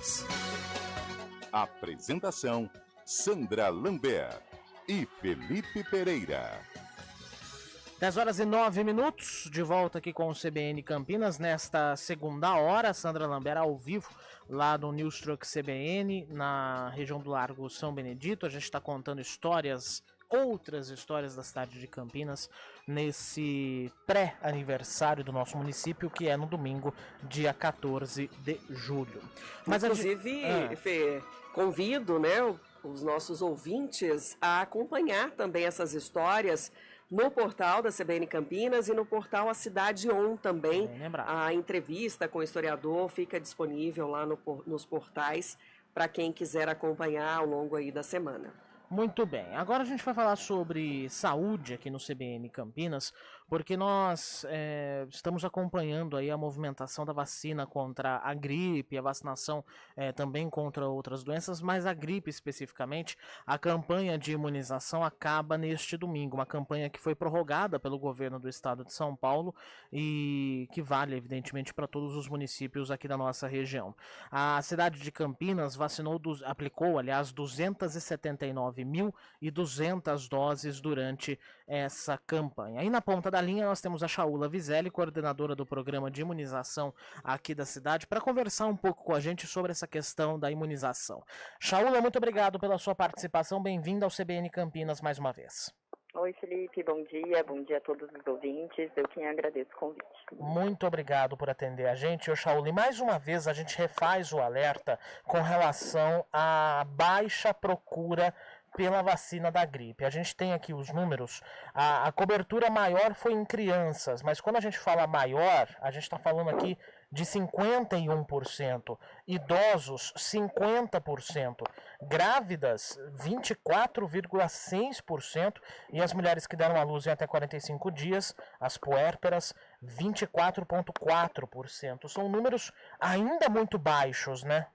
Campinas. Apresentação: Sandra Lambert e Felipe Pereira. 10h09, de volta aqui com o CBN Campinas nesta segunda hora. Sandra Lambert ao vivo lá no News Truck CBN, na região do Largo São Benedito. A gente está contando outras histórias da cidade de Campinas nesse pré-aniversário do nosso município, que é no domingo, dia 14 de julho. Mas inclusive, Fê, convido, né, os nossos ouvintes a acompanhar também essas histórias no portal da CBN Campinas e no portal A Cidade On também. A entrevista com o historiador fica disponível lá nos portais para quem quiser acompanhar ao longo aí da semana. Muito bem, agora a gente vai falar sobre saúde aqui no CBN Campinas, porque nós estamos acompanhando aí a movimentação da vacina contra a gripe, a vacinação também contra outras doenças, mas a gripe especificamente. A campanha de imunização acaba neste domingo, uma campanha que foi prorrogada pelo governo do estado de São Paulo e que vale evidentemente para todos os municípios aqui da nossa região. A cidade de Campinas aplicou 279.200 doses durante essa campanha. Aí na ponta da linha nós temos a Shaula Vizelli, coordenadora do programa de imunização aqui da cidade, para conversar um pouco com a gente sobre essa questão da imunização. Shaula, muito obrigado pela sua participação, bem-vinda ao CBN Campinas mais uma vez. Oi, Felipe, bom dia a todos os ouvintes, eu quem agradeço o convite. Muito obrigado por atender a gente, Shaula, e mais uma vez a gente refaz o alerta com relação à baixa procura pela vacina da gripe. A gente tem aqui os números, a cobertura maior foi em crianças, mas quando a gente fala maior, a gente está falando aqui de 51%, idosos 50%, grávidas 24,6% e as mulheres que deram à luz em até 45 dias, as puérperas, 24,4%. São números ainda muito baixos, né?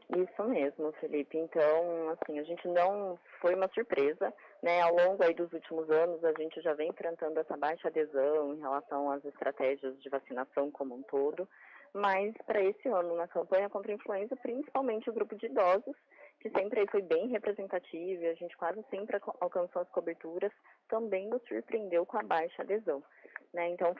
Isso mesmo, Felipe. Então, assim, a gente não foi uma surpresa, né? Ao longo aí dos últimos anos, a gente já vem enfrentando essa baixa adesão em relação às estratégias de vacinação como um todo, mas para esse ano, na campanha contra a influenza, principalmente o grupo de idosos, que sempre aí foi bem representativo e a gente quase sempre alcançou as coberturas, também nos surpreendeu com a baixa adesão. Né? Então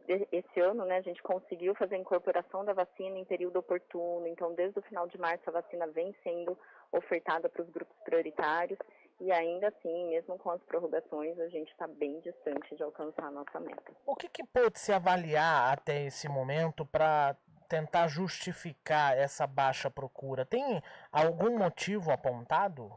esse ano, né, a gente conseguiu fazer a incorporação da vacina em período oportuno, então desde o final de março a vacina vem sendo ofertada para os grupos prioritários e ainda assim, mesmo com as prorrogações, a gente está bem distante de alcançar a nossa meta. O que pode se avaliar até esse momento para tentar justificar essa baixa procura? Tem algum motivo apontado?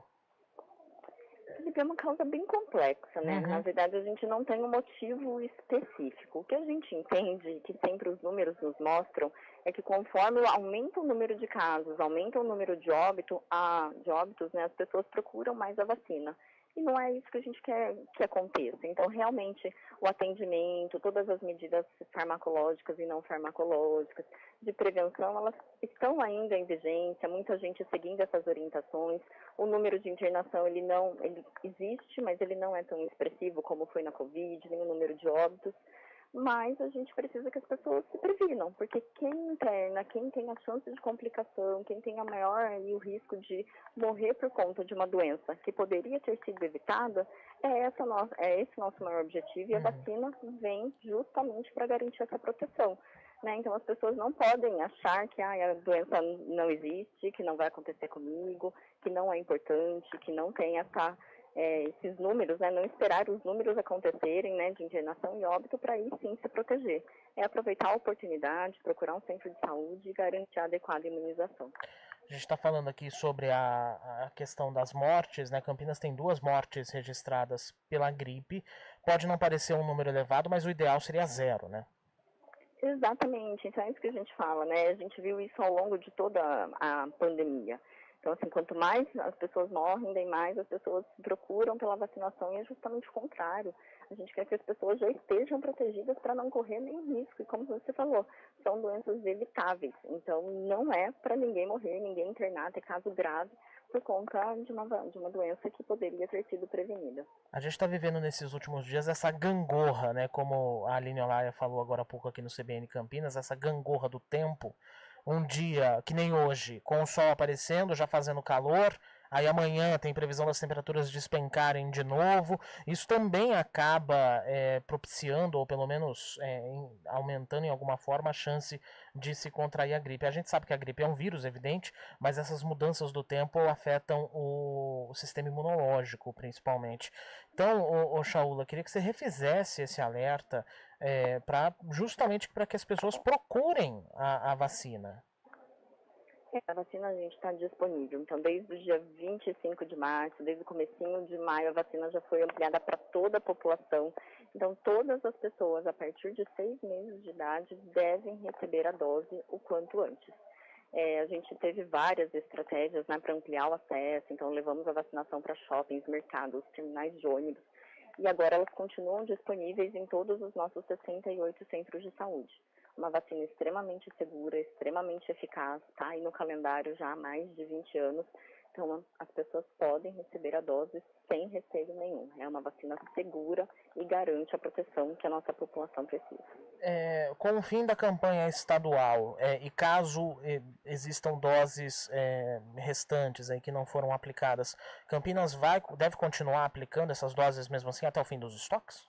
É uma causa bem complexa, né? Na verdade, a gente não tem um motivo específico. O que a gente entende, que sempre os números nos mostram, é que conforme aumenta o número de casos, aumenta o número de óbitos, né, as pessoas procuram mais a vacina. E não é isso que a gente quer que aconteça. Então, realmente, o atendimento, todas as medidas farmacológicas e não farmacológicas de prevenção, elas estão ainda em vigência, muita gente seguindo essas orientações. O número de internação, ele existe, mas ele não é tão expressivo como foi na Covid, nem o número de óbitos. Mas a gente precisa que as pessoas se previnam, porque quem interna, quem tem a chance de complicação, quem tem a maior o risco de morrer por conta de uma doença que poderia ter sido evitada, é esse nosso maior objetivo, e a vacina vem justamente para garantir essa proteção. Né? Então as pessoas não podem achar que a doença não existe, que não vai acontecer comigo, que não é importante, que não tem esses números, né, não esperar os números acontecerem, né, de internação e óbito para aí sim se proteger. É aproveitar a oportunidade, procurar um centro de saúde e garantir a adequada imunização. A gente está falando aqui sobre a questão das mortes, né? Campinas tem 2 mortes registradas pela gripe. Pode não parecer um número elevado, mas o ideal seria 0, né? Exatamente, então é isso que a gente fala, né? A gente viu isso ao longo de toda a pandemia. Então, assim, quanto mais as pessoas morrem, bem mais as pessoas procuram pela vacinação, e é justamente o contrário. A gente quer que as pessoas já estejam protegidas para não correr nenhum risco. E como você falou, são doenças evitáveis. Então, não é para ninguém morrer, ninguém internar, ter caso grave por conta de uma doença que poderia ter sido prevenida. A gente está vivendo nesses últimos dias essa gangorra, né? Como a Aline Olaya falou agora há pouco aqui no CBN Campinas, essa gangorra do tempo, um dia, que nem hoje, com o sol aparecendo, já fazendo calor, aí amanhã tem previsão das temperaturas despencarem de novo. Isso também acaba propiciando, ou pelo menos aumentando em alguma forma, a chance de se contrair a gripe. A gente sabe que a gripe é um vírus, evidente, mas essas mudanças do tempo afetam o sistema imunológico, principalmente. Então, Shaula, queria que você refizesse esse alerta justamente para que as pessoas procurem a vacina. A vacina, a gente, está disponível. Então, desde o dia 25 de março, desde o comecinho de maio, a vacina já foi ampliada para toda a população. Então, todas as pessoas, a partir de 6 meses de idade, devem receber a dose o quanto antes. A gente teve várias estratégias, né, para ampliar o acesso. Então, levamos a vacinação para shoppings, mercados, terminais de ônibus. E agora elas continuam disponíveis em todos os nossos 68 centros de saúde. Uma vacina extremamente segura, extremamente eficaz, está aí no calendário já há mais de 20 anos. Então, as pessoas podem receber a dose sem receio nenhum. É uma vacina segura e garante a proteção que a nossa população precisa. Com o fim da campanha estadual, e caso existam doses restantes aí que não foram aplicadas, Campinas deve continuar aplicando essas doses mesmo assim até o fim dos estoques?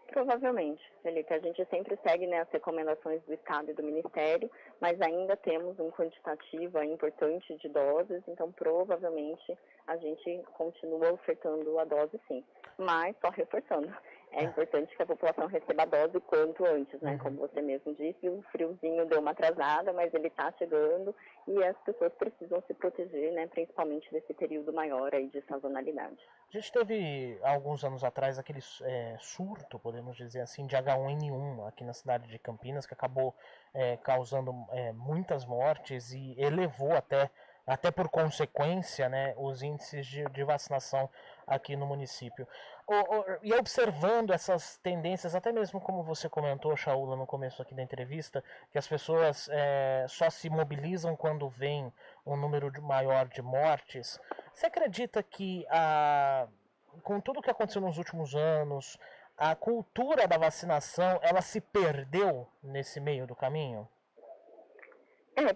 Provavelmente, Felipe. A gente sempre segue, né, as recomendações do Estado e do Ministério, mas ainda temos um quantitativo importante de doses, então provavelmente a gente continua ofertando a dose sim. Mas, só reforçando, é importante que a população receba a dose quanto antes, né? Como você mesmo disse, o friozinho deu uma atrasada, mas ele está chegando e as pessoas precisam se proteger, né, principalmente desse período maior aí de sazonalidade. A gente teve, alguns anos atrás, aquele surto, podemos dizer assim, de H1N1 aqui na cidade de Campinas, que acabou causando muitas mortes e elevou até por consequência, né, os índices de vacinação aqui no município. E observando essas tendências, até mesmo como você comentou, Shaula, no começo aqui da entrevista, que as pessoas só se mobilizam quando vem um número maior de mortes, você acredita que, com tudo o que aconteceu nos últimos anos, a cultura da vacinação, ela se perdeu nesse meio do caminho?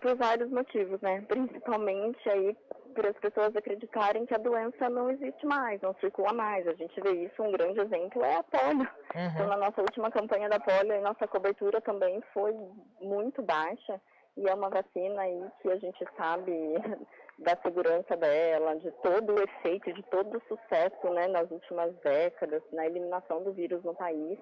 Por vários motivos, né? Principalmente aí por as pessoas acreditarem que a doença não existe mais, não circula mais. A gente vê isso, um grande exemplo é a polio. Então, na nossa última campanha da polio, a nossa cobertura também foi muito baixa e é uma vacina aí que a gente sabe da segurança dela, de todo o efeito, de todo o sucesso, né, nas últimas décadas, na eliminação do vírus no país,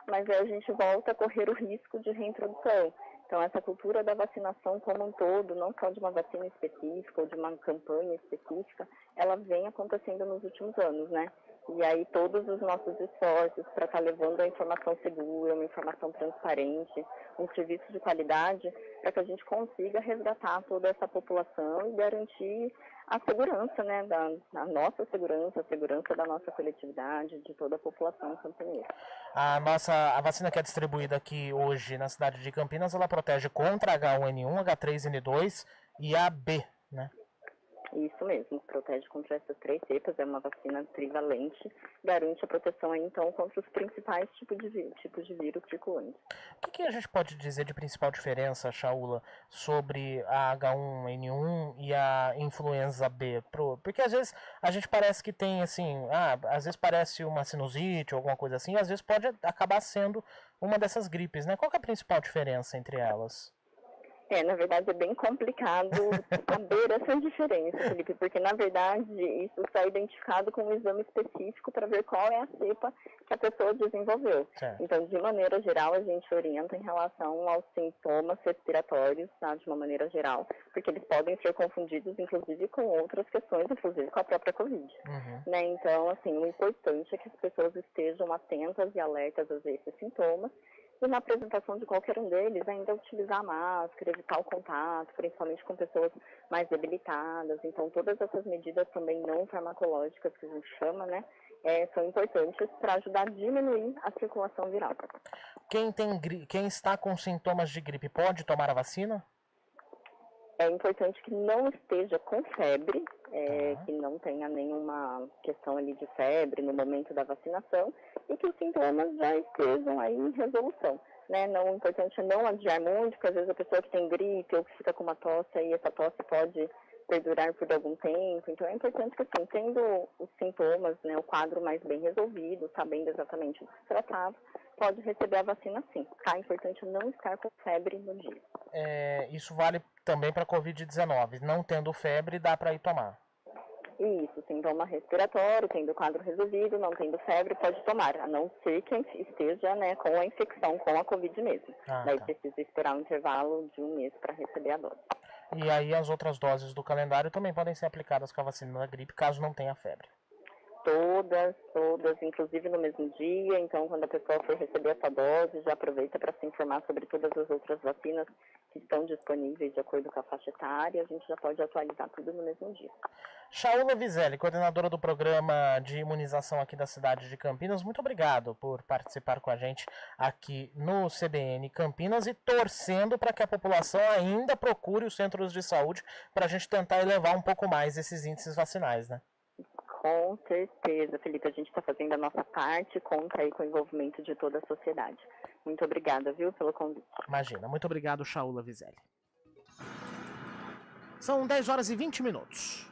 mas aí a gente volta a correr o risco de reintrodução. Então, essa cultura da vacinação como um todo, não só de uma vacina específica ou de uma campanha específica, ela vem acontecendo nos últimos anos, né? E aí todos os nossos esforços para estar levando a informação segura, uma informação transparente, um serviço de qualidade, para que a gente consiga resgatar toda essa população e garantir a segurança, né, da nossa segurança, a segurança da nossa coletividade, de toda a população campineira. A vacina que é distribuída aqui hoje na cidade de Campinas, ela protege contra H1N1, H3N2 e a B, né? Isso mesmo, protege contra essas 3 cepas, é uma vacina trivalente, garante a proteção aí, então, contra os principais tipos de vírus circulantes. O que a gente pode dizer de principal diferença, Shaula, sobre a H1N1 e a influenza B? Porque às vezes a gente parece que tem, assim, às vezes parece uma sinusite ou alguma coisa assim, e às vezes pode acabar sendo uma dessas gripes, né? Qual que é a principal diferença entre elas? Na verdade é bem complicado saber essa diferença, Felipe, porque na verdade isso está identificado com um exame específico para ver qual é a cepa que a pessoa desenvolveu. Certo. Então, de maneira geral, a gente orienta em relação aos sintomas respiratórios, tá, de uma maneira geral, porque eles podem ser confundidos, inclusive, com outras questões, inclusive com a própria Covid. Né? Então, assim, o importante é que as pessoas estejam atentas e alertas a esses sintomas, e na apresentação de qualquer um deles, ainda utilizar a máscara, evitar o contato, principalmente com pessoas mais debilitadas. Então, todas essas medidas também não farmacológicas, que a gente chama, né, são importantes para ajudar a diminuir a circulação viral. Quem está com sintomas de gripe pode tomar a vacina? É importante que não esteja com febre, que não tenha nenhuma questão ali de febre no momento da vacinação e que os sintomas já estejam aí em resolução. né? Não, o importante é não adiar muito, porque às vezes a pessoa que tem gripe ou que fica com uma tosse, aí essa tosse pode perdurar por algum tempo. Então é importante que, assim, tendo os sintomas, né, o quadro mais bem resolvido, sabendo exatamente do que se tratava, pode receber a vacina sim. Tá? É importante não estar com febre no dia. Isso vale também para a Covid-19. Não tendo febre, dá para ir tomar. Isso, sintoma respiratório, tendo o quadro resolvido, não tendo febre, pode tomar, a não ser que esteja, né, com a infecção, com a Covid mesmo. Daí precisa esperar um intervalo de 1 mês para receber a dose. E aí as outras doses do calendário também podem ser aplicadas com a vacina da gripe, caso não tenha febre. Todas, inclusive no mesmo dia. Então, quando a pessoa for receber essa dose, já aproveita para se informar sobre todas as outras vacinas que estão disponíveis de acordo com a faixa etária. A gente já pode atualizar tudo no mesmo dia. Shaula Vizelli, coordenadora do programa de imunização aqui da cidade de Campinas, muito obrigado por participar com a gente aqui no CBN Campinas e torcendo para que a população ainda procure os centros de saúde para a gente tentar elevar um pouco mais esses índices vacinais, né? Com certeza, Felipe, a gente está fazendo a nossa parte, conta aí com o envolvimento de toda a sociedade. Muito obrigada, viu, pelo convite. Imagina, muito obrigado, Shaula Vizelli. São 10 horas e 20 minutos.